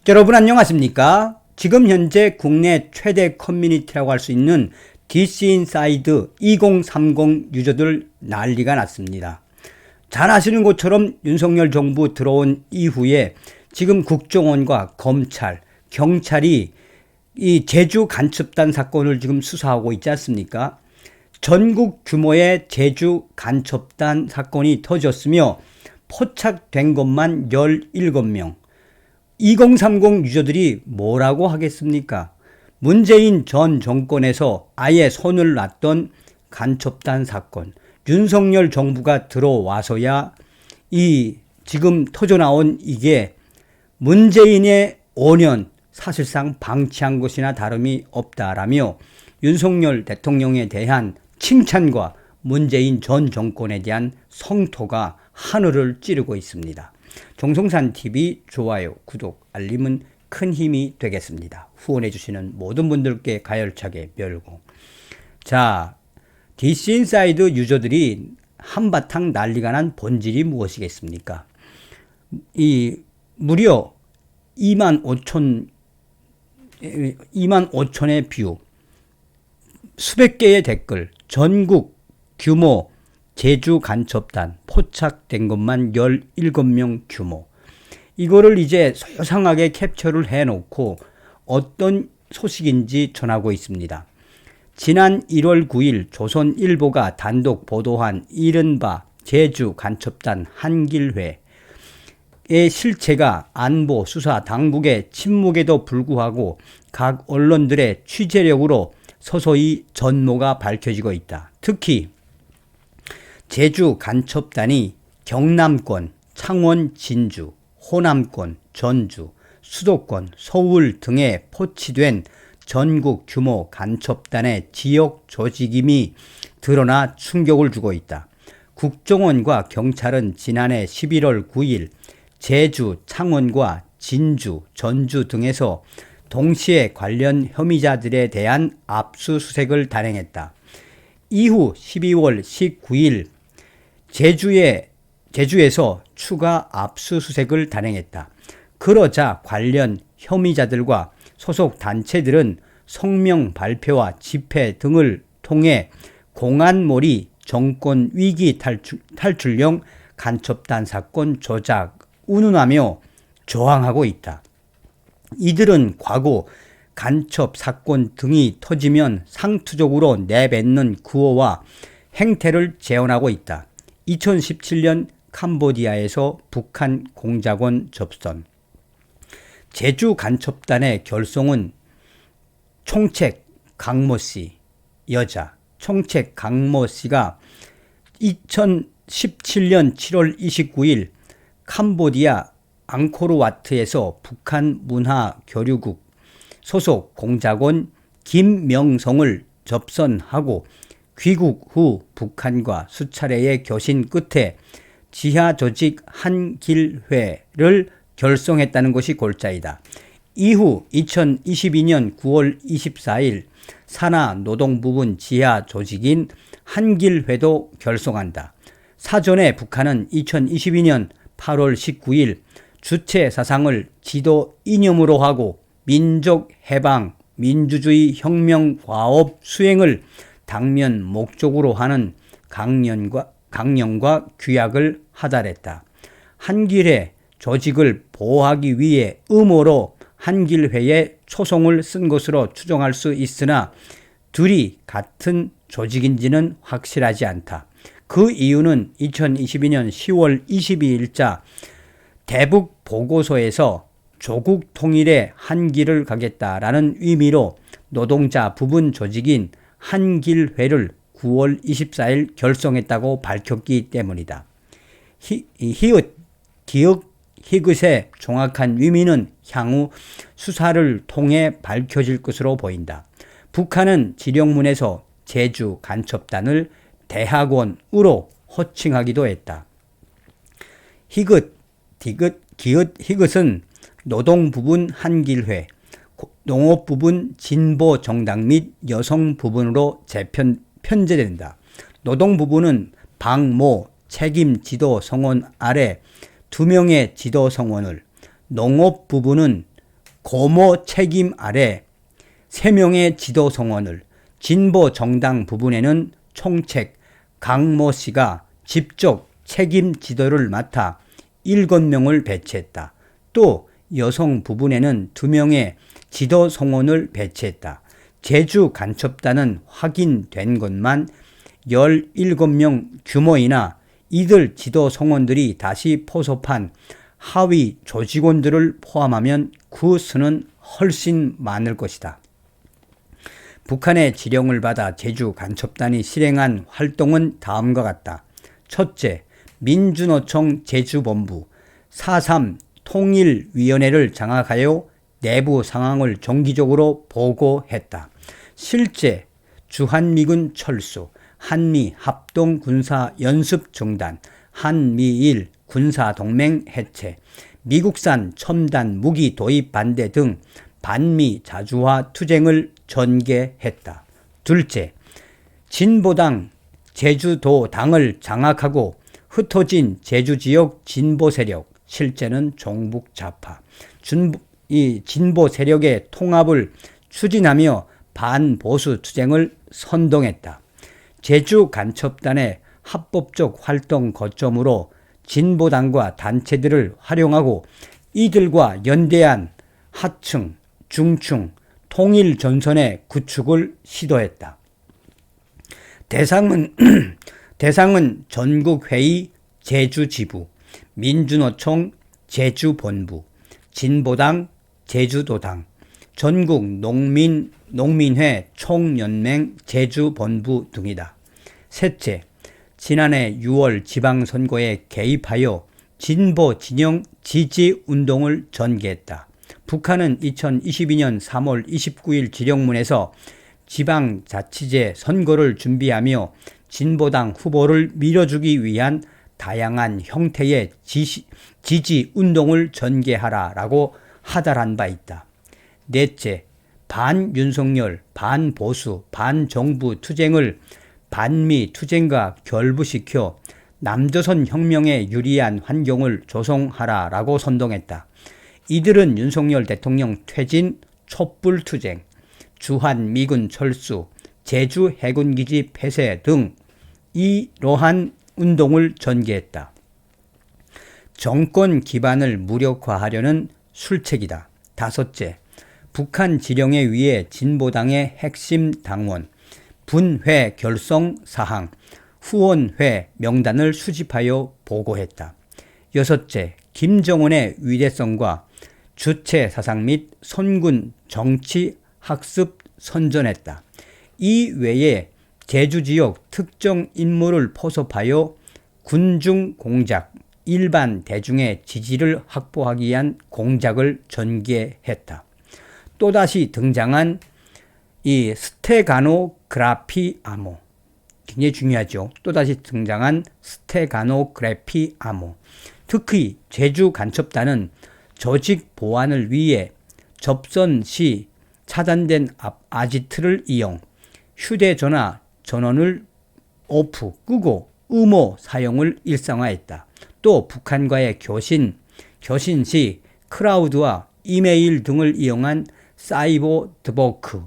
여러분 안녕하십니까? 지금 현재 국내 최대 커뮤니티라고 할 수 있는 DC인사이드 2030 유저들 난리가 났습니다. 잘 아시는 것처럼 윤석열 정부 들어온 이후에 지금 국정원과 검찰, 경찰이 이 제주 간첩단 사건을 지금 수사하고 있지 않습니까? 전국 규모의 제주 간첩단 사건이 터졌으며 포착된 것만 17명. 2030 유저들이 뭐라고 하겠습니까? 문재인 전 정권에서 아예 손을 놨던 간첩단 사건, 윤석열 정부가 들어와서야 이 지금 터져나온 이게 문재인의 5년 사실상 방치한 것이나 다름이 없다라며 윤석열 대통령에 대한 칭찬과 문재인 전 정권에 대한 성토가 하늘을 찌르고 있습니다. 정성산TV 좋아요, 구독, 알림은 큰 힘이 되겠습니다. 후원해 주시는 모든 분들께 가열차게 멸공. 자, DC인사이드 유저들이 한바탕 난리가 난 본질이 무엇이겠습니까? 이 무려 25,000의 뷰, 수백 개의 댓글, 전국 규모 제주 간첩단 포착된 것만 17명 규모. 이거를 이제 소상하게 캡처를 해놓고 어떤 소식인지 전하고 있습니다. 지난 1월 9일 조선일보가 단독 보도한 이른바 제주 간첩단 한길회의 실체가 안보 수사 당국의 침묵에도 불구하고 각 언론들의 취재력으로 서서히 전모가 밝혀지고 있다. 특히 제주 간첩단이 경남권, 창원, 진주, 호남권, 전주, 수도권, 서울 등에 포치된 전국 규모 간첩단의 지역 조직임이 드러나 충격을 주고 있다. 국정원과 경찰은 지난해 11월 9일 제주, 창원과 진주, 전주 등에서 동시에 관련 혐의자들에 대한 압수수색을 단행했다. 이후 12월 19일 제주에서 추가 압수수색을 단행했다. 그러자 관련 혐의자들과 소속 단체들은 성명 발표와 집회 등을 통해 공안몰이 정권 위기 탈출용 간첩단 사건 조작 운운하며 저항하고 있다. 이들은 과거 간첩 사건 등이 터지면 상투적으로 내뱉는 구호와 행태를 재현하고 있다. 2017년 캄보디아에서 북한 공작원 접선. 제주 간첩단의 결성은 총책 강모씨, 여자 총책 강모씨가 2017년 7월 29일 캄보디아 앙코르와트에서 북한 문화교류국 소속 공작원 김명성을 접선하고 귀국 후 북한과 수차례의 교신 끝에 지하 조직 한길회를 결성했다는 것이 골자이다. 이후 2022년 9월 24일 산하 노동부분 지하 조직인 한길회도 결성한다. 사전에 북한은 2022년 8월 19일 주체 사상을 지도 이념으로 하고 민족 해방, 민주주의 혁명 과업 수행을 당면 목적으로 하는 강령과 규약을 하달했다. 한길회 조직을 보호하기 위해 음모로 한길회에 초성을 쓴 것으로 추정할 수 있으나 둘이 같은 조직인지는 확실하지 않다. 그 이유는 2022년 10월 22일자 대북 보고서에서 조국 통일에 한길을 가겠다라는 의미로 노동자 부분 조직인 한길회를 9월 24일 결성했다고 밝혔기 때문이다. 히읗의 정확한 의미는 향후 수사를 통해 밝혀질 것으로 보인다. 북한은 지령문에서 제주 간첩단을 대학원으로 호칭하기도 했다. 히읗은 노동 부분 한길회, 농업 부분 진보 정당 및 여성 부분으로 편제된다. 노동 부분은 방모 책임 지도 성원 아래 2명의 지도 성원을, 농업 부분은 고모 책임 아래 3명의 지도 성원을 진보 정당 부분에는 총책 강모 씨가 직접 책임 지도를 맡아 7명을 배치했다. 또 여성 부분에는 2명의 지도 성원을 배치했다. 제주 간첩단은 확인된 것만 17명 규모이나 이들 지도 성원들이 다시 포섭한 하위 조직원들을 포함하면 그 수는 훨씬 많을 것이다. 북한의 지령을 받아 제주 간첩단이 실행한 활동은 다음과 같다. 첫째, 민주노총 제주본부 4.3 통일위원회를 장악하여 내부 상황을 정기적으로 보고했다. 실제 주한미군 철수, 한미 합동군사연습 중단, 한미일 군사동맹 해체, 미국산 첨단 무기 도입 반대 등 반미 자주화 투쟁을 전개했다. 둘째, 진보당 제주도당을 장악하고 흩어진 제주지역 진보 세력, 실제는 종북 좌파, 이 진보 세력의 통합을 추진하며 반보수 투쟁을 선동했다. 제주 간첩단의 합법적 활동 거점으로 진보당과 단체들을 활용하고 이들과 연대한 하층, 중층, 통일 전선의 구축을 시도했다. 대상은 전국회의 제주지부, 민주노총 제주본부, 진보당 제주도당, 전국 농민회 총연맹 제주본부 등이다. 셋째, 지난해 6월 지방선거에 개입하여 진보 진영 지지운동을 전개했다. 북한은 2022년 3월 29일 지령문에서 지방자치제 선거를 준비하며 진보당 후보를 밀어주기 위한 다양한 형태의 지지운동을 전개하라라고 하달한 바 있다. 넷째, 반윤석열, 반보수, 반정부 투쟁을 반미 투쟁과 결부시켜 남조선 혁명에 유리한 환경을 조성하라라고 선동했다. 이들은 윤석열 대통령 퇴진, 촛불 투쟁, 주한미군 철수, 제주 해군기지 폐쇄 등 이러한 운동을 전개했다. 정권 기반을 무력화하려는 술책이다. 다섯째, 북한 지령에 의해 진보당의 핵심 당원, 분회 결성 사항, 후원회 명단을 수집하여 보고했다. 여섯째, 김정은의 위대성과 주체 사상 및 선군 정치 학습 선전했다. 이 외에 제주 지역 특정 인물을 포섭하여 군중 공작, 일반 대중의 지지를 확보하기 위한 공작을 전개했다. 또다시 등장한 이 스테가노그라피 암호, 굉장히 중요하죠. 또다시 등장한 스테가노그래피 암호. 특히 제주 간첩단은 조직 보안을 위해 접선 시 차단된 아지트를 이용, 휴대전화 전원을 오프, 끄고 음호 사용을 일상화했다. 또 북한과의 교신 시 클라우드와 이메일 등을 이용한 사이버 드버크,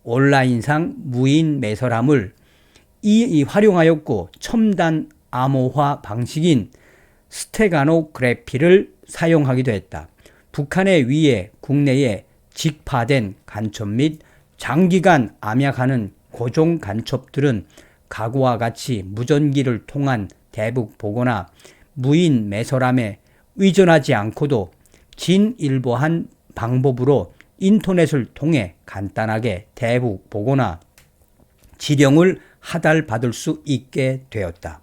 온라인상 무인 매설함을 활용하였고 첨단 암호화 방식인 스테가노그래피를 사용하기도 했다. 북한에 의해 국내에 직파된 간첩 및 장기간 암약하는 고종 간첩들은 과거와 같이 무전기를 통한 대북 보고나 무인 매설함에 의존하지 않고도 진일보한 방법으로 인터넷을 통해 간단하게 대북 보고나 지령을 하달받을 수 있게 되었다.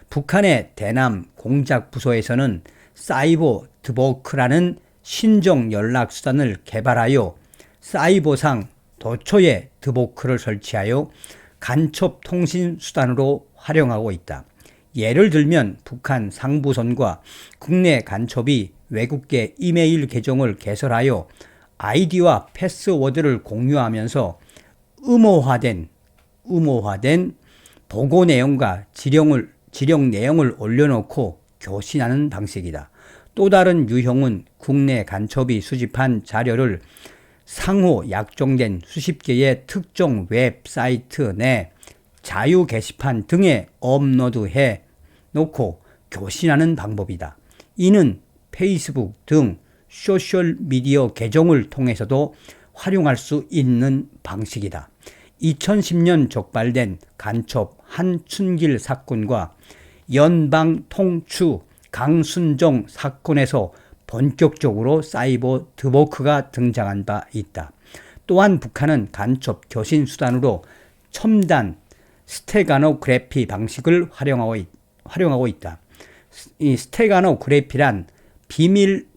북한의 대남 공작부서에서는 사이버 드버크라는 신종 연락수단을 개발하여 사이버상 도처에 드버크를 설치하여 간첩 통신 수단으로 활용하고 있다. 예를 들면 북한 상부선과 국내 간첩이 외국계 이메일 계정을 개설하여 아이디와 패스워드를 공유하면서 음호화된 보고 내용과 지령 내용을 올려놓고 교신하는 방식이다. 또 다른 유형은 국내 간첩이 수집한 자료를 상호 약정된 수십 개의 특정 웹사이트 내 자유 게시판 등에 업로드해 놓고 교신하는 방법이다. 이는 페이스북 등 소셜미디어 계정을 통해서도 활용할 수 있는 방식이다. 2010년 적발된 간첩 한춘길 사건과 연방통추 강순정 사건에서 본격적으로 사이버 드버크가 등장한 바 있다. 또한 북한은 간첩 교신 수단으로 첨단 스테가노그래피 방식을 활용하고 있다. 이 스테가노그래피란 비밀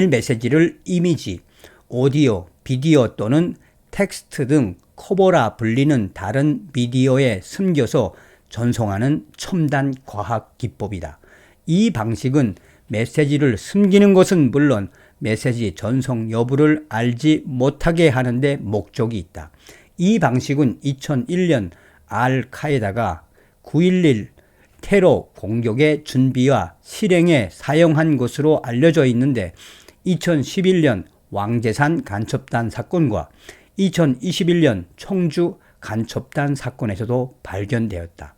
메시지를 이미지, 오디오, 비디오 또는 텍스트 등 커버라 불리는 다른 미디어에 숨겨서 전송하는 첨단 과학 기법이다. 이 방식은 메시지를 숨기는 것은 물론 메시지 전송 여부를 알지 못하게 하는 데 목적이 있다. 이 방식은 2001년 알카에다가 9.11 테러 공격의 준비와 실행에 사용한 것으로 알려져 있는데 2011년 왕재산 간첩단 사건과 2021년 청주 간첩단 사건에서도 발견되었다.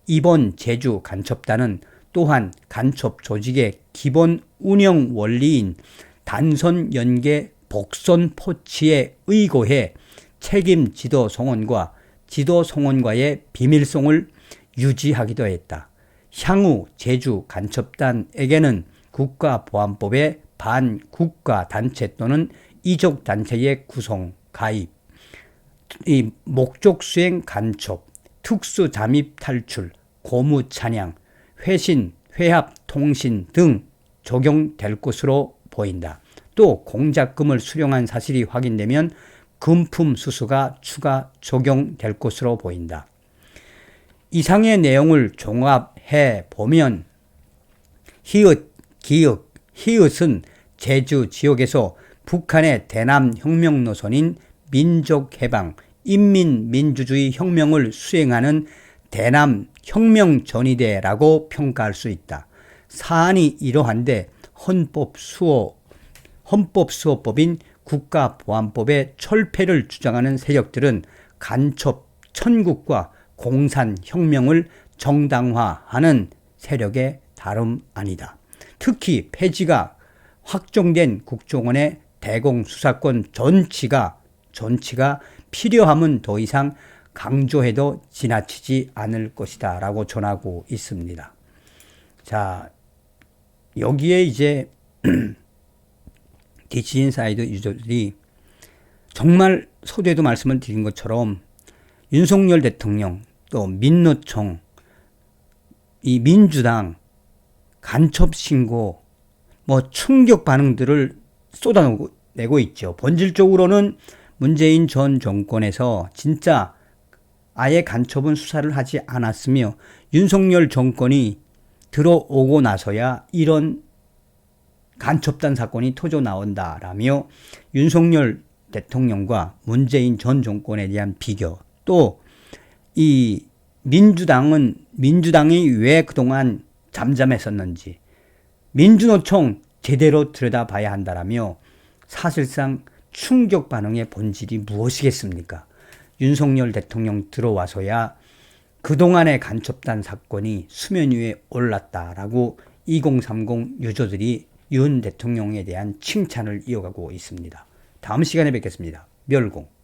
이번 제주 간첩단은 또한 간첩 조직의 기본 운영 원리인 단선 연계 복선 포치에 의거해 책임 지도 성원과의 비밀성을 유지하기도 했다. 향후 제주 간첩단에게는 국가보안법의 반국가 단체 또는 이적 단체의 구성, 가입, 이 목적 수행 간첩, 특수 잠입 탈출, 고무 찬양, 회신, 회합 통신 등 적용될 것으로 보인다. 또 공작금을 수령한 사실이 확인되면 금품 수수가 추가 적용될 것으로 보인다. 이상의 내용을 종합해 보면 히읗, 기역, 히읗은 제주 지역에서 북한의 대남 혁명 노선인 민족해방, 인민민주주의 혁명을 수행하는 대남 혁명전위대라고 평가할 수 있다. 사안이 이러한데 헌법수호법인 국가보안법의 철폐를 주장하는 세력들은 간첩 천국과 공산혁명을 정당화하는 세력의 다름 아니다. 특히 폐지가 확정된 국정원의 대공수사권 전치가 필요함은 더 이상 강조해도 지나치지 않을 것이다 라고 전하고 있습니다. 자, 여기에 이제 디지인사이드 유저들이 정말 서두에도 말씀을 드린 것처럼 윤석열 대통령 또 민노총, 이 민주당 간첩 신고 충격 반응들을 쏟아내고 있죠. 본질적으로는 문재인 전 정권에서 진짜 아예 간첩은 수사를 하지 않았으며 윤석열 정권이 들어오고 나서야 이런 간첩단 사건이 터져 나온다라며 윤석열 대통령과 문재인 전 정권에 대한 비교, 또 이 민주당이 왜 그동안 잠잠했었는지 민주노총 제대로 들여다봐야 한다라며 사실상 충격 반응의 본질이 무엇이겠습니까? 윤석열 대통령 들어와서야 그동안의 간첩단 사건이 수면 위에 올랐다라고 2030 유저들이 윤 대통령에 대한 칭찬을 이어가고 있습니다. 다음 시간에 뵙겠습니다. 멸공.